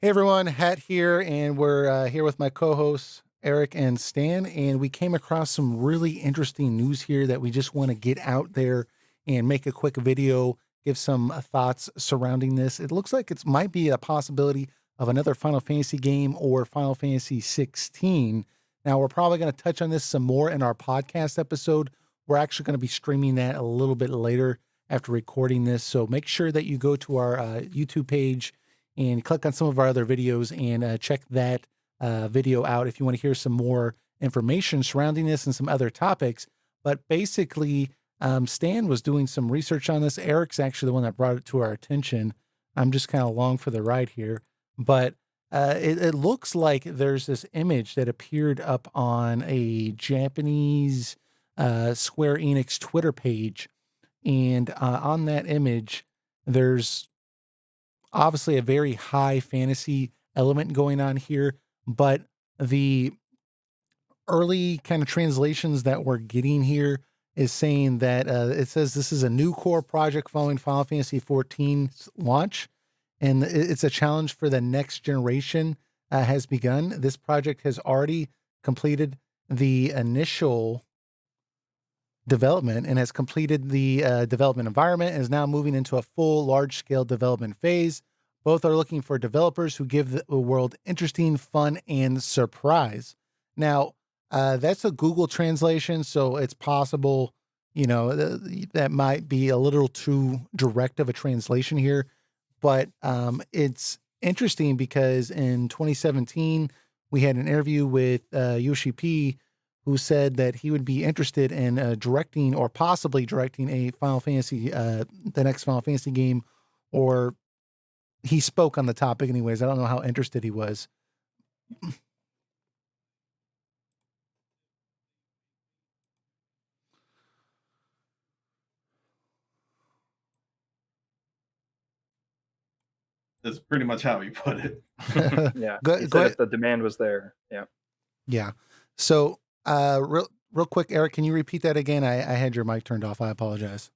Hey everyone, Hat here, and we're here with my co-hosts Eric and Stan, and we came across some really interesting news here that we just want to get out there and make a quick video, give some thoughts surrounding this. It looks like it might be a possibility of another Final Fantasy game or Final Fantasy 16. Now we're probably going to touch on this some more in our podcast episode. We're actually going to be streaming that a little bit later after recording this, so make sure that you go to our YouTube page and click on some of our other videos and check that video out if you want to hear some more information surrounding this and some other topics. But basically, Stan was doing some research on this. Eric's actually the one that brought it to our attention. I'm just kind of along for the ride here. But it looks like there's this image that appeared up on a Japanese Square Enix Twitter page. And on that image, there's obviously a very high fantasy element going on here, but the early kind of translations that we're getting here is saying that it says this is a new core project following Final Fantasy XIV's launch, and it's a challenge for the next generation has begun. This project has already completed the initial development and has completed the development environment and is now moving into a full large-scale development phase. Both are looking for developers who give the world interesting, fun, and surprise. Now, that's a Google translation, so it's possible, that might be a little too direct of a translation here. But it's interesting because in 2017, we had an interview with Yoshi-P, who said that he would be interested in directing or possibly directing a Final Fantasy, the next Final Fantasy game, or he spoke on the topic anyways. I don't know how interested he was. That's pretty much how he put it. Yeah, he Go said ahead. if the demand was there. Yeah. Yeah. So, real quick, Eric, can you repeat that again? I had your mic turned off. I apologize.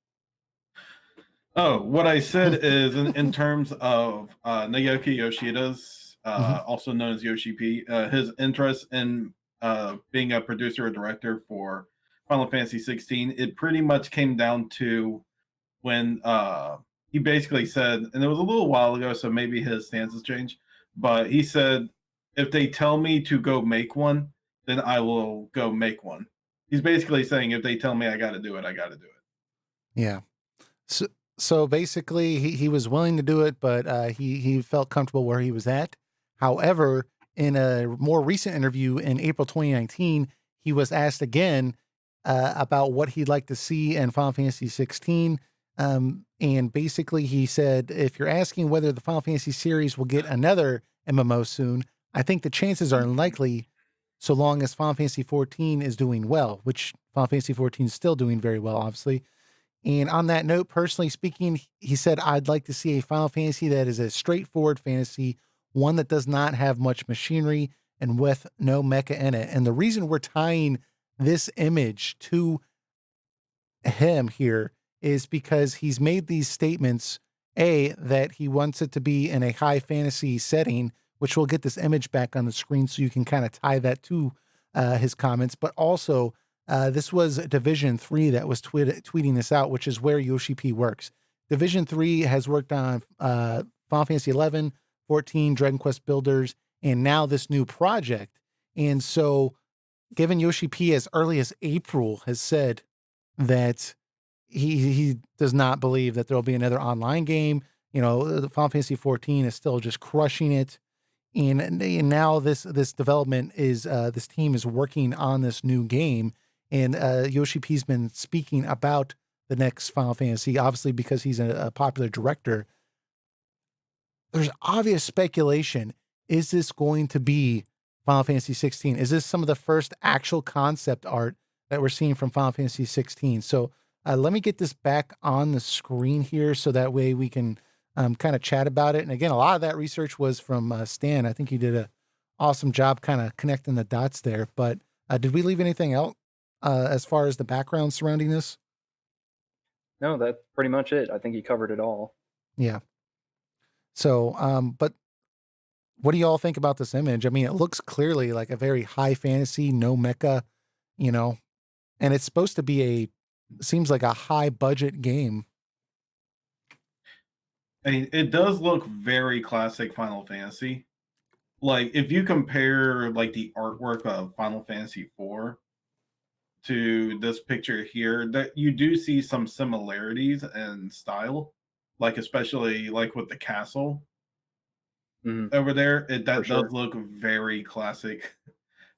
Oh, what I said is in terms of Naoki Yoshida's, Mhm. also known as Yoshi-P, his interest in being a producer or director for Final Fantasy 16, it pretty much came down to when he basically said, and it was a little while ago, so maybe his stance has changed, but he said, if they tell me to go make one, then I will go make one. He's basically saying, if they tell me I got to do it, I got to do it. Yeah. So, so basically, he was willing to do it, but he felt comfortable where he was at. However, in a more recent interview in April 2019, he was asked again about what he'd like to see in Final Fantasy 16. And basically, he said, if you're asking whether the Final Fantasy series will get another MMO soon, I think the chances are unlikely so long as Final Fantasy 14 is doing well, which Final Fantasy 14 is still doing very well, obviously. And on that note, personally speaking, he said, I'd like to see a Final Fantasy that is a straightforward fantasy, one that does not have much machinery and with no mecha in it. And the reason we're tying this image to him here is because he's made these statements, A, that he wants it to be in a high fantasy setting, which we'll get this image back on the screen so you can kind of tie that to his comments, but also this was Division 3 that was tweeting this out, which is where Yoshi-P works. Division 3 has worked on Final Fantasy 11, 14, Dragon Quest Builders, and now this new project. And so, given Yoshi-P as early as April has said that he does not believe that there'll be another online game. The Final Fantasy 14 is still just crushing it. And now this development is this team is working on this new game, and Yoshi P's been speaking about the next Final Fantasy, obviously because he's a popular director. There's obvious speculation: is this going to be Final Fantasy 16? Is this some of the first actual concept art that we're seeing from Final Fantasy 16? So let me get this back on the screen here, so that way we can kind of chat about it. And again, a lot of that research was from Stan. I think he did a awesome job kind of connecting the dots there. But did we leave anything out as far as the background surrounding this? No, that's pretty much it. I think he covered it all. Yeah. So, but What do you all think about this image? I mean, it looks clearly like a very high fantasy, no mecha, you know, and it's supposed to be seems like a high budget game. I mean, it does look very classic Final Fantasy. Like if you compare like the artwork of Final Fantasy IV to this picture here, that you do see some similarities in style, like especially like with the castle Mhm, over there. for That does sure. look very classic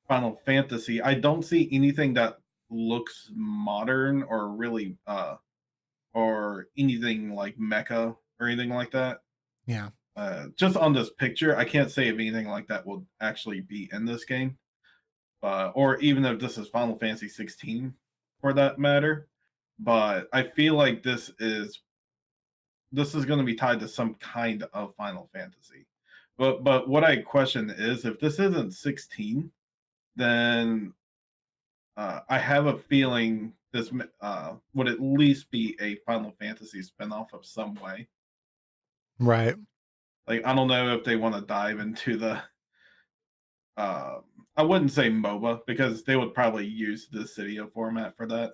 Final Fantasy. I don't see anything that looks modern or really or anything like mecha or anything like that. Yeah. Just on this picture, I can't say if anything like that will actually be in this game, or even if this is Final Fantasy 16 for that matter. But I feel like this is going to be tied to some kind of Final Fantasy. But what I question is if this isn't 16, then I have a feeling this would at least be a Final Fantasy spinoff of some way. Right. Like I don't know if they want to dive into the uh, I wouldn't say MOBA because they would probably use the Cydia format for that.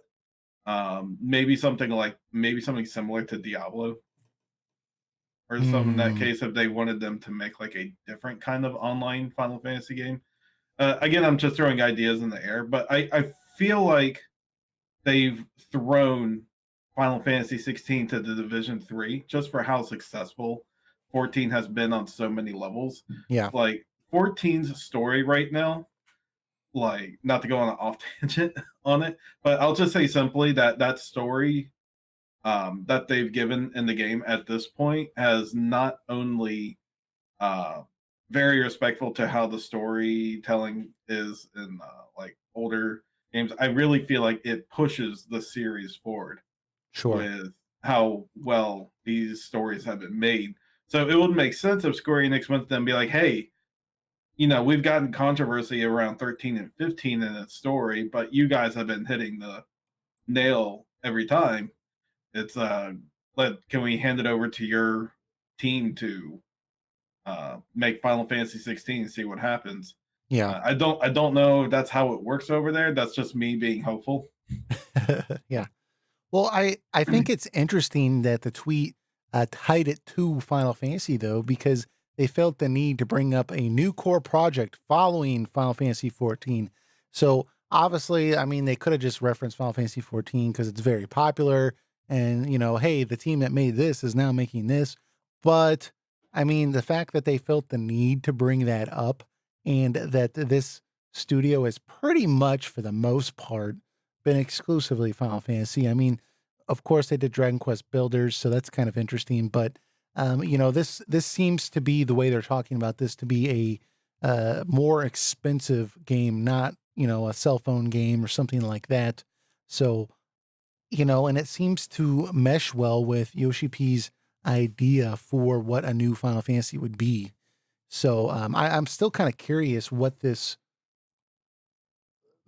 Maybe something similar to Diablo or something in that Mm, case if they wanted them to make like a different kind of online Final Fantasy game. Again, I'm just throwing ideas in the air, but I feel like they've thrown Final Fantasy 16 to the Division 3 just for how successful 14 has been on so many levels. yeah. Like 14's story right now, like not to go on an off tangent on it, but I'll just say simply that that story that they've given in the game at this point has not only uh, very respectful to how the storytelling is in like older games. I really feel like it pushes the series forward Sure. with how well these stories have been made. So it would make sense if Square Enix went to them and be like, "Hey, you know, we've gotten controversy around 13 and 15 in its story, but you guys have been hitting the nail every time. It's can we hand it over to your team to make Final Fantasy 16 and see what happens?" Yeah. I don't know if that's how it works over there. That's just me being hopeful. Yeah. Well, I think it's interesting that the tweet tied it to Final Fantasy though, because they felt the need to bring up a new core project following Final Fantasy 14. So obviously, I mean, they could have just referenced Final Fantasy 14 because it's very popular, and hey, the team that made this is now making this. But I mean, the fact that they felt the need to bring that up, and that this studio is pretty much for the most part been exclusively Final Fantasy. I mean, of course, they did Dragon Quest Builders, so that's kind of interesting. But this seems to be the way they're talking about this to be a more expensive game, not a cell phone game or something like that. So and it seems to mesh well with Yoshi P's idea for what a new Final Fantasy would be. So I'm still kind of curious what this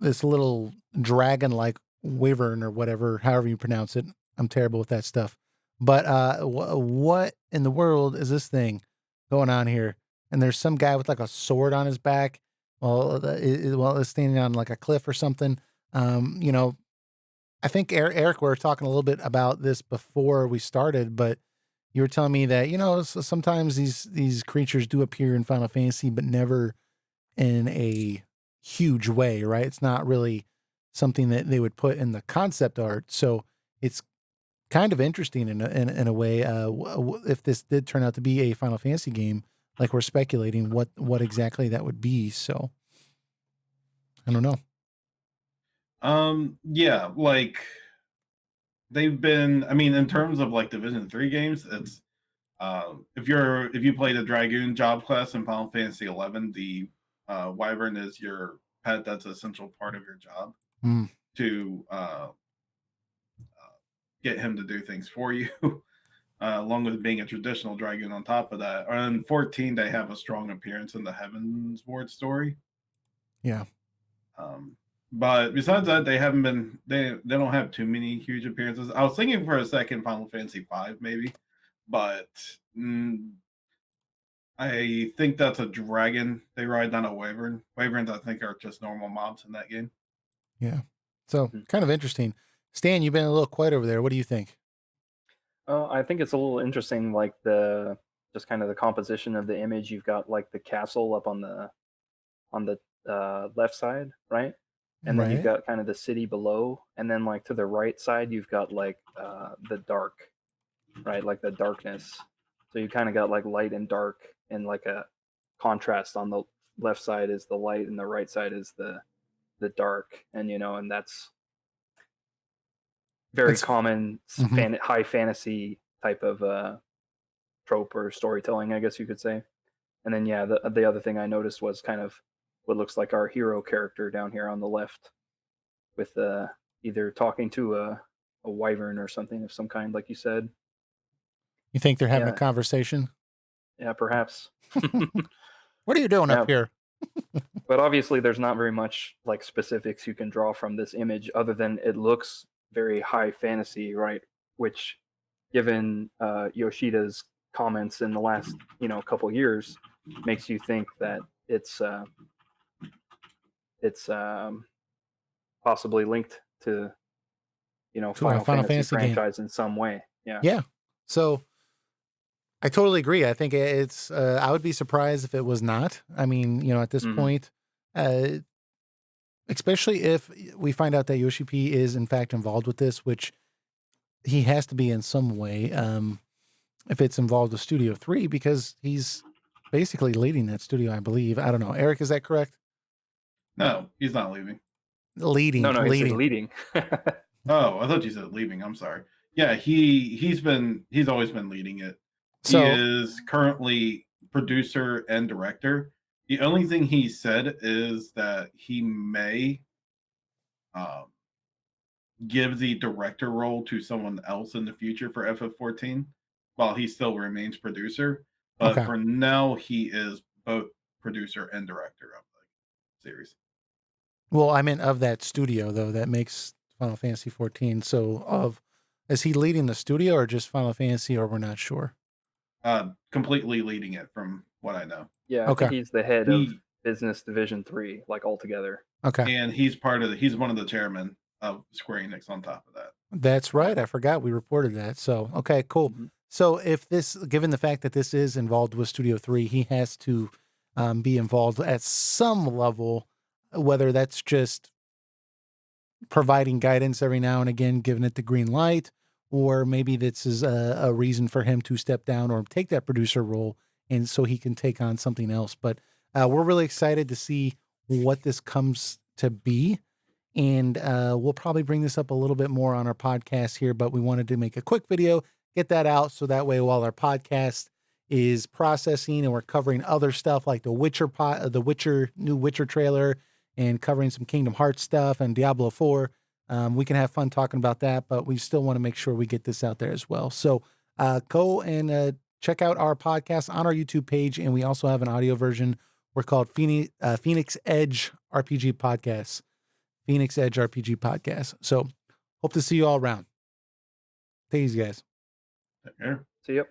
little dragon-like wyvern or whatever, however you pronounce it. I'm terrible with that stuff. But what in the world is this thing going on here? And there's some guy with like a sword on his back while it's standing on like a cliff or something. Um, you know, I think Eric, we were talking a little bit about this before we started, but you were telling me that sometimes these creatures do appear in Final Fantasy, but never in a huge way, right? It's not really something that they would put in the concept art. So it's kind of interesting in a way. If this did turn out to be a Final Fantasy game, like we're speculating, what exactly that would be. So I don't know. Yeah, like they've been. I mean, in terms of like Division 3 games, it's if you play the Dragoon job class in Final Fantasy 11, the Wyvern is your pet. That's an essential part of your job Mm, to get him to do things for you. Along with being a traditional dragoon on top of that. On 14, they have a strong appearance in the Heaven's Ward story. yeah, Um, but besides that, they haven't been they don't have too many huge appearances. I was thinking for a second Final Fantasy V maybe, but I think that's a dragon. They ride on a wyvern. Wyverns, I think, are just normal mobs in that game. Yeah. So Mhm. kind of interesting. Stan, you've been a little quiet over there. What do you think? I think it's a little interesting, like just kind of the composition of the image. You've got like the castle up on the left side, right? And then you've Right. got kind of the city below, and then like to the right side, you've got like the dark, right? Like the darkness. So you kind of got like light and dark, and like a contrast on the left side is the light, and the right side is the dark, and and that's very It's common mhm. high fantasy type of trope or storytelling, I guess you could say. And then yeah, the other thing I noticed was kind of what looks like our hero character down here on the left, with either talking to a wyvern or something of some kind, like you said. You think they're having a Yeah, conversation? yeah, perhaps. What are you doing up Yeah, here? but obviously there's not very much like specifics you can draw from this image other than it looks very high fantasy, right? Which, given Yoshida's comments in the last couple years, makes you think that it's possibly linked to To a Final Final Fantasy Fantasy game. franchise in some way. Yeah. Yeah. So I totally agree. I think it's, I would be surprised if it was not. I mean, at this Hmm. point, uh, especially if we find out that Yoshi-P is in fact involved with this, which he has to be in some way. If it's involved with Studio 3, because he's basically leading that studio, I believe. I don't know. Eric, is that correct? No, he's not leaving. No, Leading, no, he said leading. leading. Oh, I thought you said leaving. I'm sorry. Yeah, he's always been leading it. He So, is currently producer and director. The only thing he said is that he may um, give the director role to someone else in the future for FF14 while he still remains producer. But okay. for now, he is both producer and director of the series. Well, I meant of that studio though that makes Final Fantasy 14. So, is he leading the studio or just Final Fantasy, or we're not sure? Completely leading it from what I know. Yeah, I think Okay. he's the head of He Business Division 3, like altogether. Okay. and he's one of the chairmen of Square Enix on top of that. That's From what I right. I know. forgot we reported that. So, okay, cool. Hmm. So, if this, given the fact that this is involved with Studio 3, he has to be involved at some level, whether that's just providing guidance every now and again, giving it the green light, or maybe this is a reason for him to step down or take that producer role, and so he can take on something else. But we're really excited to see what this comes to be. And we'll probably bring this up a little bit more on our podcast here, but we wanted to make a quick video, get that out, so that way while our podcast is processing and we're covering other stuff like the Witcher new Witcher trailer, and covering some Kingdom Hearts stuff and Diablo 4, we can have fun talking about that, but we still want to make sure we get this out there as well. So go and check out our podcast on our YouTube page, and we also have an audio version. We're called Phoenix Edge RPG Podcast. Phoenix Edge RPG Podcast. So hope to see you all around. Take it easy, guys. Take care. So, yep.